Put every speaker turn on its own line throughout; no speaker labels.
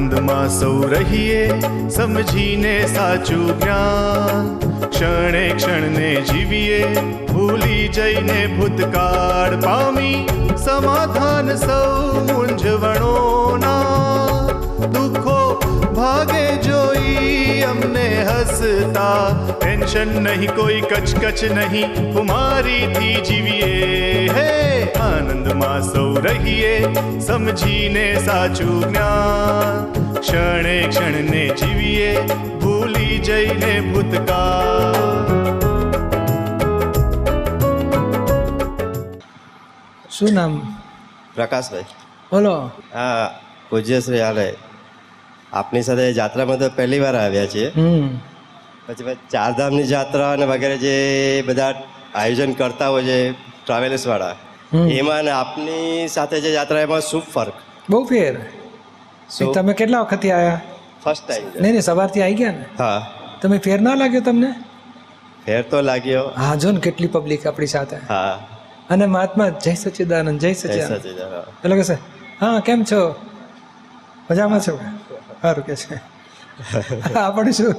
આનંદમાં સૌ રહીએ સમજીને સાચું જ્ઞાન, ક્ષણે ક્ષણને જીવીએ ભૂલી જઈને ભૂતકાળ પામી, સમાધાન સૌ મૂંઝવણોના, દુઃખો ભાગે જોઈ અમને હસતા, ટેન્શન નહીં કોઈ કચકચ નહીં કુમારીથી જીવીએ, હે આનંદમાં સૌ રહીએ સમજીને સાચું જ્ઞાન, ક્ષણે ક્ષણને જીવીએ ભૂલી જઈને ભૂતકાળ.
શું નામ?
પ્રકાશભાઈ.
બોલો.
હા, પૂજ્યશ્રી હાલે આપની સાથે જાત્રામાં તો પહેલી વાર આવ્યા છીએ. પછી ચારધામની જાત્રા અને વગેરે જે બધા આયોજન કરતા હોય છે ટ્રાવેલ્સ વાળા, એમાં ને આપની સાથે જે જાત્રા એમાં શું ફરક?
બહુ ફેર. તમે કેટલા વખતથી આવ્યા?
First time.
નહીં સવારથી આવી ગયા ને?
હા.
તમે ફેર ના લાગ્યો તમને?
ફેર તો લાગ્યો.
હા, જો ને કેટલી પબ્લિક આપણી સાથે.
હા.
અને મહાત્મા જય સચ્ચિદાનંદ, જય સચ્ચિદાનંદ. એટલે કે છે હા કેમ છો? મજામાં છો? સારું કે છે. આપણે શું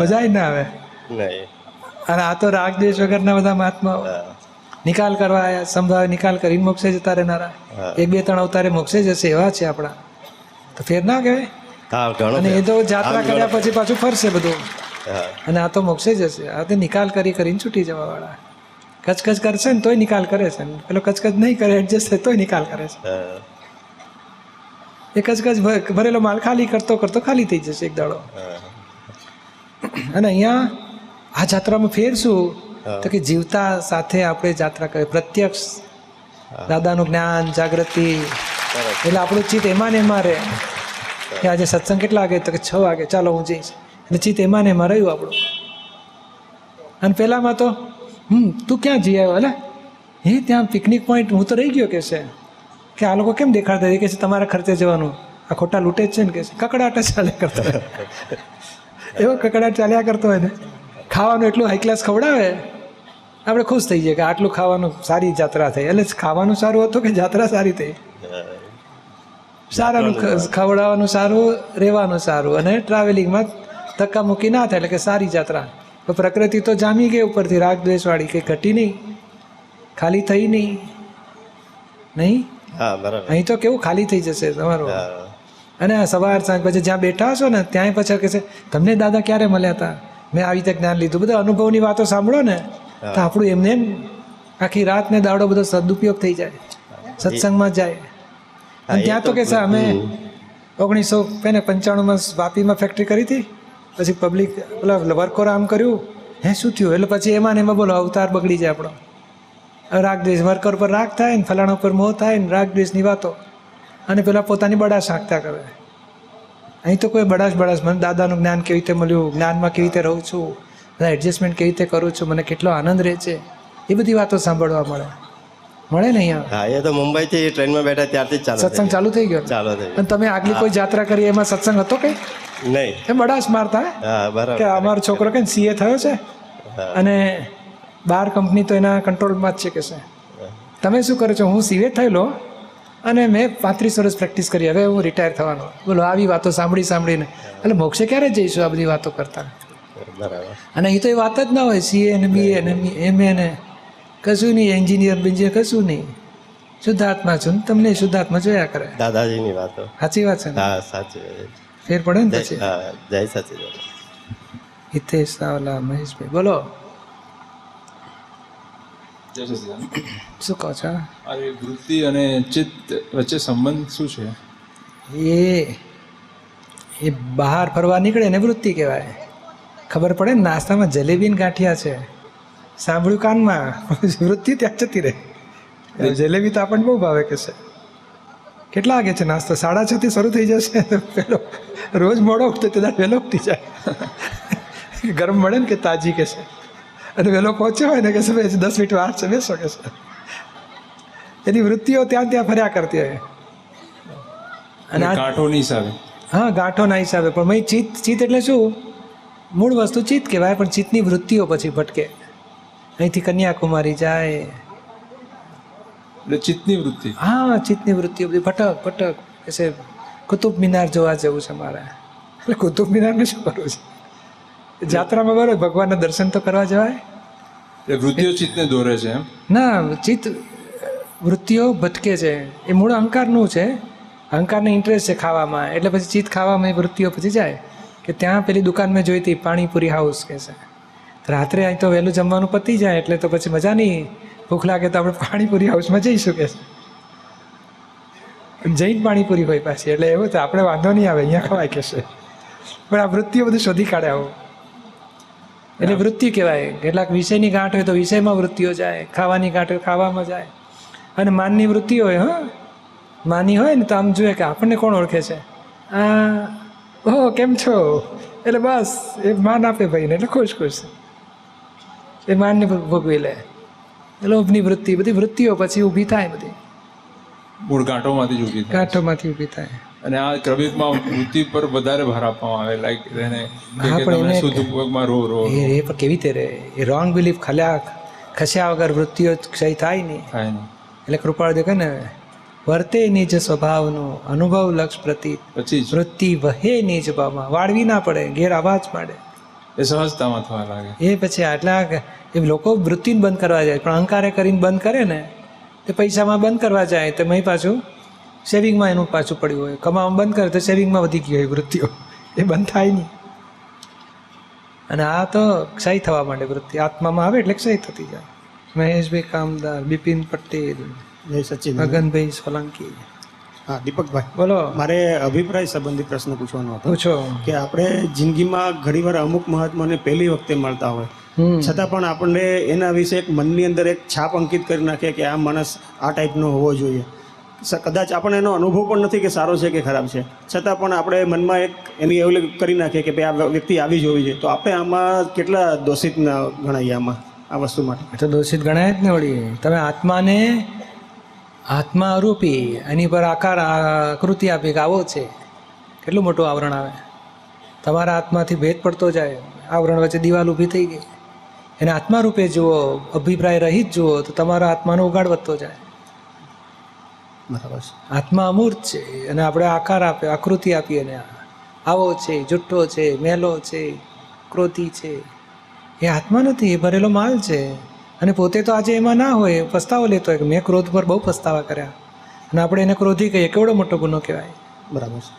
મજા જ ના આવે.
નહીં.
અને આ તો રાગ દ્વેષ વગરના બધા મહાત્માઓ નિકાલ કરવા આવ્યા, સંભાવે નિકાલ કરીને મોક્ષે જતા રહેનારા. 1-2-3 અવતારે મોક્ષે જશે એવા છે આપણા. તો ફેર ના કહેવાય.
હા, ઘણો.
અને એ તો જાત્રા કર્યા પછી પાછું ફરશે બધું. અને આ તો મોક્ષે જશે. આ તો નિકાલ કરીને છૂટી જવા વાળા. કચકચ કરશે ને તોય નિકાલ કરે છે, પેલો કચકચ નહીં કરે એડજસ્ટ થાય તોય નિકાલ કરે છે. એ કચકચ ભરેલો માલ ખાલી કરતો કરતો ખાલી થઈ જશે એક દાડો. અને અહીંયા આ જાત્રામાં ફેર શું તો કે જીવતા સાથે આપણે જાત્રા કરીએ, પ્રત્યક્ષ દાદાનું જ્ઞાન જાગૃતિ, એટલે આપણું ચિત્ત એમાં ને એમાં રહે કે આજે સત્સંગ કેટલા વાગે? તો કે 6 વાગે, ચાલો હું જઈશ. એટલે ચિત્ત એમાં ને એમાં રહ્યું આપણું. અને પહેલામાં તો તું ક્યાં જઈ આવ્યો? એટલે હે ત્યાં પિકનિક પોઈન્ટ હું તો રહી ગયો કે છે. કે આ લોકો કેમ દેખાડતા કે છે તમારા ખર્ચે જવાનું? આ ખોટા લૂંટે જ છે ને કે છે. કકડાટ ચાલ્યા કરતો હોય, એવો કકડાટ ચાલ્યા કરતો હોય ને. ખાવાનું એટલું હાઈ ક્લાસ ખવડાવે, આપણે ખુશ થઈ જઈએ કે આટલું ખાવાનું, સારી જાત્રા થઈ. એટલે ખાવાનું સારું હતું કે જાત્રા સારી થઈ? સારાનું ખવડાવવાનું સારું, રહેવાનું સારું, અને ટ્રાવેલિંગમાં ધક્કા મૂકી ના થાય, એટલે કે સારી જાત્રા. તો પ્રકૃતિ તો જામી ગઈ ઉપરથી, રાગ દ્વેષવાળી કંઈ ઘટી નહીં, ખાલી થઈ નહીં. અહીં તો કેવું ખાલી થઈ જશે તમારું. અને સવાર સાંજ પછી જ્યાં બેઠા હશો ને ત્યાં પછી કે છે તમને દાદા ક્યારે મળ્યા હતા, મેં આવી રીતે જ્ઞાન લીધું. બધા અનુભવની વાતો સાંભળો ને તો આપણું એમને એમ આખી રાત ને દાડો બધો સદુપયોગ થઈ જાય, સત્સંગમાં જાય. અને ત્યાં તો કે છે અમે 1995માં વાપીમાં ફેક્ટરી કરી હતી, પછી પબ્લિક પેલા વર્કોર આમ કર્યું, હે શું થયું? એટલે પછી એમાં ને એમાં બોલો અવતાર બગડી જાય આપણો. રાગ દ્વેષ, વર્કર પર રાગ થાય ને, ફલાણા પર મોહ થાય ને, રાગ દ્વેષની વાતો. અને પેલા પોતાની બડાશ હાંકતા કરે. અહીં તો કોઈ બડાશ મને દાદાનું જ્ઞાન કેવી રીતે મળ્યું, જ્ઞાનમાં કેવી રીતે રહું છું, બધા એડજસ્ટમેન્ટ કેવી રીતે કરું છું, મને કેટલો આનંદ રહે છે, એ બધી વાતો સાંભળવા મળે ને અહીંયા.
હા, એ તો મુંબઈથી ટ્રેનમાં બેઠા ત્યારથી જ
સત્સંગ ચાલુ થઈ ગયો. અને તમે આગલી કોઈ જાત્રા કરી એમાં સત્સંગ હતો કઈ?
નહીં.
એ બડાશ મારતા કે અમારો છોકરો કે CA થયો છે અને બહાર કંપની તો એના કંટ્રોલમાં જ છે કે છે. તમે શું કરો છો? હું CA થયેલો અને મેં 35 વર્ષ પ્રેક્ટિસ કરી, હવે હું રિટાયર થવાનો. બોલો આવી વાતો સાંભળીને એટલે મોક્ષે ક્યારે જઈશું આ બધી વાતો કરતા? અને એ તો એ વાત જ ના હોય. CA ને BA ને MA ને કશું નહીં, એન્જિનિયર કશું નહીં. શુદ્ધાત્મા છું, તમને શુદ્ધાત્મા જોયા કરે.
દાદાજીની વાતો
સાચી વાત છે ને?
હા, સાચી.
ફેર પડે ને પછી.
જય સાચી.
હિતેશ સાવલા, મહેશભાઈ બોલો. શું કહો છો?
વૃત્તિ અને ચિત્ત વચ્ચે સંબંધ શું છે?
એ બહાર ફરવા નીકળે ને વૃત્તિ કહેવાય. ખબર પડે ને નાસ્તામાં જલેબી ને ગાંઠિયા છે, સાંભળ્યું કાનમાં, વૃત્તિ ત્યાં જતી રહે. જલેબી તો આપણને બહુ ભાવે કે છે. કેટલા વાગે છે નાસ્તો? 6:30 થી શરૂ થઈ જશે. પેલો રોજ મોડો ઉઠતો તે વહેલો ઉઠી જાય. ગરમ મળે ને કે તાજી કે છે, અને વહેલો પહોંચ્યો હોય ને કે 10 મિનિટ વાર છે, બેસો કે છે. એની વૃત્તિઓ ત્યાં ફર્યા કરતી હોય. અને
ગાંઠોની હિસાબે.
હા, ગાંઠોના હિસાબે. પણ મેં ચિત્ત એટલે શું? મૂળ વસ્તુ ચિત્ત કહેવાય, પણ ચિત્તની વૃત્તિઓ પછી ભટકે. અહીંથી કન્યાકુમારી જાય,
એટલે ચિત્તની વૃત્તિ.
હા, ચિત્તની વૃત્તિઓ બધી ભટક કે છે. કુતુબ મિનાર જોવા જવું છે મારે. એટલે કુતુબ મિનારને શું કરવું છે? જાત્રામાં બરાબર ભગવાનના દર્શન તો કરવા જવાય.
એટલે વૃત્તિઓ ચિત્તને દોરે છે એમ.
ના, ચિત્ત વૃત્તિઓ ભટકે છે, એ મૂળ અહંકારનું છે. અહંકારને ઇન્ટરેસ્ટ છે ખાવામાં, એટલે પછી ચિત્ત ખાવામાં એ વૃત્તિઓ પછી જાય કે ત્યાં પેલી દુકાન મેં જોઈ હતી પાણીપુરી હાઉસ કે છે, રાત્રે અહીં તો વહેલું જમવાનું પતી જાય એટલે તો પછી મજા નહીં, ભૂખ લાગે તો આપણે પાણીપુરી હાઉસમાં જઈશું કે છે. જૈન પાણીપુરી હોય પાછી, એટલે એવું તો આપણે વાંધો નહીં આવે, અહીંયા ખવાય કે છે. પણ આ વૃત્તિઓ બધું શોધી કાઢે આવું, એટલે વૃત્તિ કહેવાય. કેટલાક વિષયની ગાંઠ હોય તો વિષયમાં વૃત્તિઓ જાય, ખાવાની ગાંઠ હોય ખાવામાં જાય. અને માનની વૃત્તિ હોય, માની હોય ને તો આમ જોઈએ કે આપણને કોણ ઓળખે છે, ઓહો કેમ છો, એટલે બસ એ માન આપે ભાઈને, એટલે ખુશ ખુશ એ માનને ભોગવી લે. લોભની વૃત્તિ, બધી વૃત્તિઓ પછી ઊભી થાય, બધી
મૂળ ગાંઠોમાંથી જ ઊભી થાય.
ગાંઠોમાંથી ઊભી થાય.
અને આ ક્રમિકમાં વૃત્તિ પર વધારે ભાર આપવામાં આવે, લાઈક એને
હા, પણ
તમે
એને
શુદ્ધ ઉપયોગમાં રહો
એ પણ કેવી રીતે રહે? એ રોંગ બિલીફ ખસ્યા વગર વૃત્તિઓ ક્ષય થાય નહીં.
થાય નહીં.
એટલે કૃપાળ દેખે ને, વર્તે નિજ સ્વભાવનો અનુભવ લક્ષ પ્રતીત,
પછી જ
વૃત્તિ વહે નિજ ભાવમાં, વાળવી ના પડે, ઘેર અવાજ માંડે.
એ સહજતામાં થવા લાગે.
એ પછી આટલા એ લોકો વૃત્તિને બંધ કરવા જાય, પણ અહંકારે કરીને બંધ કરે ને તે પૈસામાં બંધ કરવા જાય તો મય પાછું સેવિંગમાં એનું પાછું પડ્યું હોય, કમાવામાં બંધ કરે તો સેવિંગમાં વધી ગઈ હોય વૃત્તિઓ, એ બંધ થાય નહીં. અને આ તો ક્ષય થવા માંડે, વૃત્તિ આત્મામાં આવે એટલે ક્ષય થતી જાય. મહેશભાઈ કામદાર, બિપિન પટેલ,
જય સચિન.
મગનભાઈ સોલંકી.
હા દીપકભાઈ,
બોલો.
મારે અભિપ્રાય સંબંધી પ્રશ્ન પૂછવાનો હતો
પૂછો.
કે આપણે જિંદગીમાં ઘણીવાર અમુક મહાત્માને પહેલી વખતે મળતા હોય, છતાં પણ આપણને એના વિશે એક મનની અંદર એક છાપ અંકિત કરી નાખે કે આ માણસ આ ટાઈપનો હોવો જોઈએ. કદાચ આપણને એનો અનુભવ પણ નથી કે સારો છે કે ખરાબ છે, છતાં પણ આપણે મનમાં એક એની એવું કરી નાખીએ કે ભાઈ આ વ્યક્તિ આવી જ હોવી જોઈએ. તો આપણે આમાં કેટલા દોષિત ગણાઈએ આમાં આ વસ્તુ માટે?
એ તો દોષિત ગણાય જ ને. વળી તમે આત્માને આત્મા અરૂપી એની પર આકાર આકૃતિ આપી કે આવો છે, કેટલું મોટું આવરણ આવે. તમારા આત્માથી ભેદ પડતો જાય, આવરણ વચ્ચે દિવાલ ઊભી થઈ ગઈ. એને આત્મા રૂપે જુઓ, અભિપ્રાય રહિત જુઓ તો તમારો આત્માનો ઉગાડ વધતો જાય.
બરાબર છે.
આત્મા અમૂર્ત છે અને આપણે આકાર આપે, આકૃતિ આપીએ ને આવો છે, જુઠ્ઠો છે, મેલો છે, ક્રોધી છે, એ આત્મા નથી, એ ભરેલો માલ છે. અને પોતે તો આજે એમાં ના હોય, પસ્તાવો લેતો હોય કે મેં ક્રોધ પર બહુ પસ્તાવા કર્યા, અને આપણે એને ક્રોધી કહીએ, કેવડો મોટો ગુનો કહેવાય.
બરાબર છે.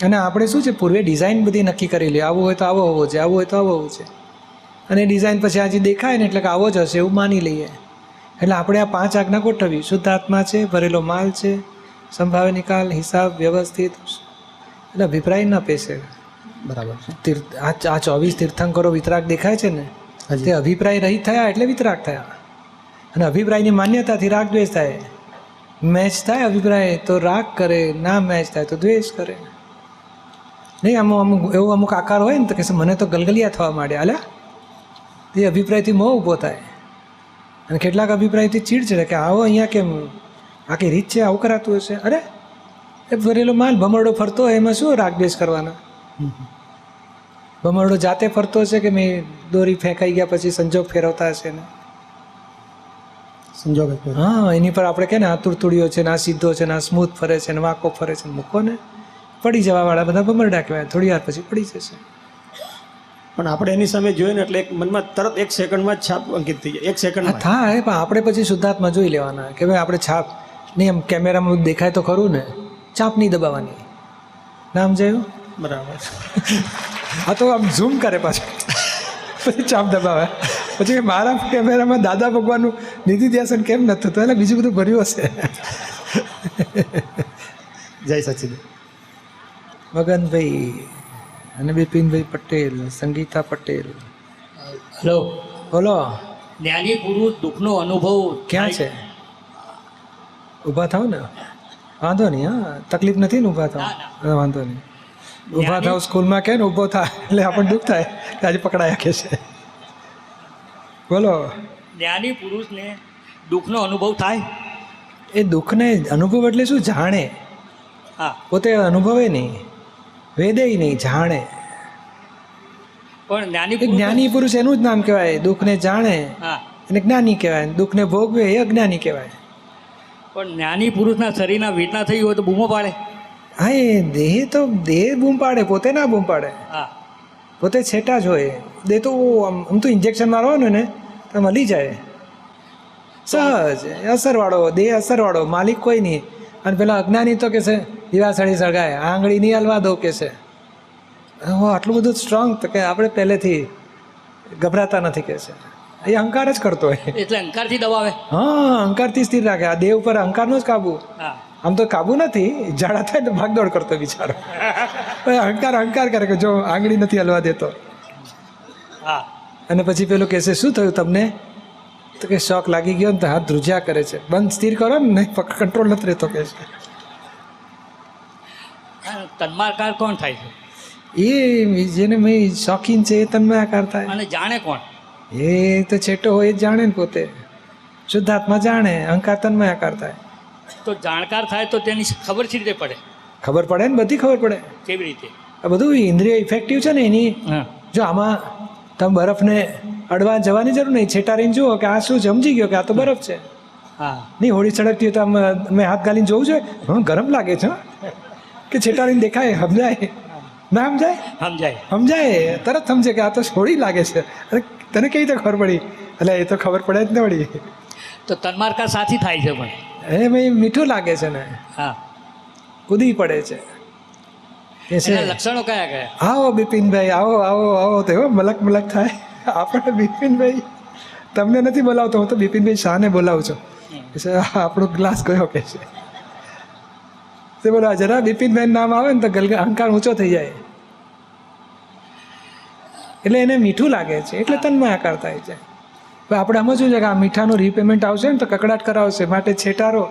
અને આપણે શું છે, પૂર્વે ડિઝાઇન બધી નક્કી કરેલી, આવું હોય તો આવો હોવો છે, આવું હોય તો આવો હોવું છે. અને ડિઝાઇન પછી આજે દેખાય ને એટલે કે આવો જ હશે એવું માની લઈએ. એટલે આપણે આ 5 આજ્ઞા ગોઠવી, શુદ્ધ આત્મા છે, ભરેલો માલ છે, સંભાવે નિકાલ, હિસાબ વ્યવસ્થિત, એટલે અભિપ્રાય ના પેશે.
બરાબર છે.
આ 24 તીર્થંકરો વિતરાગ દેખાય છે ને, તે અભિપ્રાય રહિત થયા એટલે વિતરાગ થયા. અને અભિપ્રાયની માન્યતાથી રાગ દ્વેષ થાય. મેચ થાય અભિપ્રાય તો રાગ કરે, ના મેચ થાય તો દ્વેષ કરે. નહીં અમુક આકાર હોય ને તો કે મને તો ગલગલિયા થવા માંડ્યા, અલ્યા એ અભિપ્રાયથી મોહ ઊભો થાય. અને કેટલાક અભિપ્રાયથી ચીડ ચડે કે આવો અહીંયા કેમ, આખી રીત છે, આવું કરાતું હશે. અરે એ ભરેલો માલ ભમરડો ફરતો હોય, એમાં શું રાગ દ્વેષ કરવાના? ભમરડો જાતે ફરતો હશે કે મેં દોરી ફેંકાઈ ગયા પછી સંજોગ ફેરવતા હશે ને?
સંજોગ.
હા, એની પર આપણે કે ને આ તુરતુડીઓ છે ને, આ સીધો છે ને, આ સ્મૂથ ફરે છે ને, વાંકો ફરે છે, મૂકો ને, પડી જવાવાળા બધા ભમરડા કહેવાય. થોડી વાર પછી પડી જશે.
પણ આપણે એની સામે જોઈએ ને એટલે એક મનમાં તરત 1 સેકન્ડમાં જ છાપ અંકિત થઈ જાય. 1 સેકન્ડમાં
થાય, પણ આપણે પછી શુદ્ધાત્મા જોઈ લેવાના કે ભાઈ આપણે છાપ નહીં, એમ કેમેરામાં દેખાય તો ખરું ને, છાપ નહીં દબાવવાની. નામ જોયું?
બરાબર.
આ તો આમ ઝૂમ કરે પાછું, પછી ચાપ દબાવે, પછી મારા કેમેરામાં દાદા ભગવાનનું નિધિ ધ્યાસન કેમ નથી થતું, એટલે બીજું બધું ભર્યું હશે.
જય સચિન.
મગનભાઈ અને બિપિનભાઈ પટેલ, સંગીતા પટેલ.
હલો,
બોલો.
જ્ઞાની પુરુષ દુઃખનો અનુભવ
ક્યાં છે? ઊભા થાવ ને, વાંધો નહીં. હા, તકલીફ નથી ને, ઊભા થાવ. વાંધો નહીં, ઊભા થાવ. સ્કૂલમાં કે ને ઊભો થાય એટલે આપણને દુઃખ થાય કે આજે પકડાયા કે છે. બોલો.
જ્ઞાની પુરુષને દુઃખનો અનુભવ થાય.
એ દુઃખને અનુભવ એટલે શું? જાણે.
હા,
પોતે અનુભવે નહીં, વેદે નહીં, જાણે.
પણ જ્ઞાની
એ જ્ઞાની પુરુષ એનું જ નામ કહેવાય. દુઃખને જાણે
હા,
એને જ્ઞાની કહેવાય. દુઃખને ભોગવે એ અજ્ઞાની કહેવાય.
પણ જ્ઞાની પુરુષના શરીરના વેદના થઈ હોય તો બૂમો પાડે.
હા એ દેહ બૂમ પાડે, પોતે ના બૂમ પાડે,
હા
પોતે છેટા જ હોય. દેહ તો આમ તો ઇન્જેક્શન મારવાનું ને તો મળી જાય સહજ, અસરવાળો દેહ, અસરવાળો, માલિક કોઈ નહીં. અને પેલા અજ્ઞાની તો કે છે દીવાસળી સળગાય, આંગળી નહીં હલવા દો કે છે. આટલું બધું સ્ટ્રોંગ તો કે આપણે પહેલેથી ગભરાતા નથી કે છે. એ અહંકાર જ કરતો હોય.
એટલે અહંકારથી દબાવે.
હા, અહંકારથી સ્થિર રાખે. આ દેહ ઉપર અહંકારનો જ કાબુ.
હા
આમ તો કાબુ નથી, ઝાડા થાય તો ભાગદોડ કરતો બિચારો. અહંકાર કરે કે જો આંગળી નથી હલવા દેતો.
હા
અને પછી પેલો કહેશે શું થયું તમને, તો કે શોક લાગી ગયો ને તો હાથ ધ્રુજ્યા કરે છે. બંધ સ્થિર કરો ને, નહીં કંટ્રોલ નથી રહેતો કે છે.
તન્માકાર કોણ થાય છે?
એ જેને મેં શોખીન છે એ તન્મયાકાર થાય.
અને જાણે કોણ?
એ તો છેટો હોય જ જાણે ને પોતે. શુદ્ધાત્મા જાણે, અહંકાર તન્મયાકાર થાય.
તો જાણકાર થાય તો તેની ખબર સી રીતે પડે?
ખબર પડે ને, બધી ખબર પડે.
કેવી રીતે?
આ બધું ઇન્દ્રિય ઇફેક્ટિવ છે ને એની.
હા
જો આમાં તમે બરફને અડવા જવાની જરૂર નહીં, છેટા રહીને જુઓ કે આ શું છે, સમજી ગયો કે આ તો બરફ છે.
હા
નહીં હોળી સળગતી હોય તો અમે હાથ ગાલીને જોવું જોઈએ, હા ગરમ લાગે છે, કે છેટા રહીને દેખાય, સમજાય ના સમજાય?
સમજાય.
સમજાય, તરત સમજે કે આ તો હોળી લાગે છે. અરે તને કેવી રીતે ખબર પડી? એટલે એ તો ખબર પડે જ ને વળી.
તો તન્માકાર સાથી થાય છે પણ.
એ ભાઈ મીઠું લાગે છે ને,
હા
કૂદી પડે છે. કે છે
એના લક્ષણો કયા કયા?
આવો બિપિનભાઈ, આવો આવો આવો, તો એવો મલક મલક થાય. આપણે બિપિનભાઈ તમને નથી બોલાવતો, હું તો બિપિનભાઈ શાહને બોલાવું છું. કે છે આપણો ગ્લાસ ગયો કે છે. તે બોલો જરા બિપિનભાઈ નામ આવે ને તો અહંકાર ઊંચો થઈ જાય. એટલે એને મીઠું લાગે છે એટલે તન્મયાકાર થાય છે. હવે આપણે આમાં શું છે કે આ મીઠાનું રીપેમેન્ટ આવશે ને તો કકડાટ કરાવશે, માટે છેટારો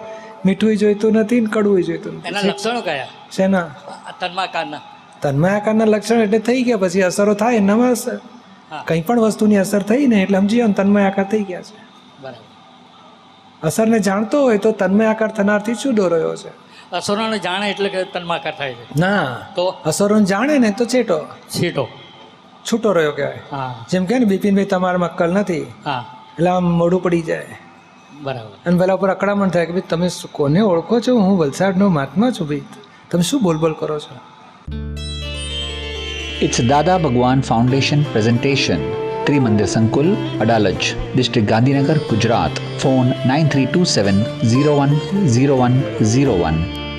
મીઠું જોઈતું નથી ને કડવું જોઈતું
એના
નથી.
લક્ષણો કયા
શેના?
તન્માકારના?
તન્મયાકારના લક્ષણ એટલે થઈ ગયા, પછી અસરો થાય એનામાં અસર.
હા.
કંઈ પણ વસ્તુની અસર થઈ ને એટલે સમજી ને તન્મયાકાર થઈ ગયા છે.
બરાબર.
અસરને જાણતો હોય તો તન્મયાકાર થનારથી છૂટો રહ્યો છે.
અસરોને જાણે એટલે કે તન્માકાર થાય છે.
ના,
તો
અસરોને જાણે ને તો છેટો
છેટો.
છૂટો રહ્યો કહેવાય.
હા
જેમ કે ને બિપિનભાઈ તમારામાં અક્કલ નથી
હા
એટલે આમ મોઢું પડી જાય
બરાબર.
અને પેલા ઉપર અકળામણ થાય કે ભાઈ તમે કોને ઓળખો છો? હું વલસાડનો મહાત્મા છું ભાઈ, તમે શું બોલબોલ કરો છો?
It's Dada Bhagwan Foundation presentation. Trimandir Sankul, Adalaj, District Gandhinagar, Gujarat. Phone 9327 010101.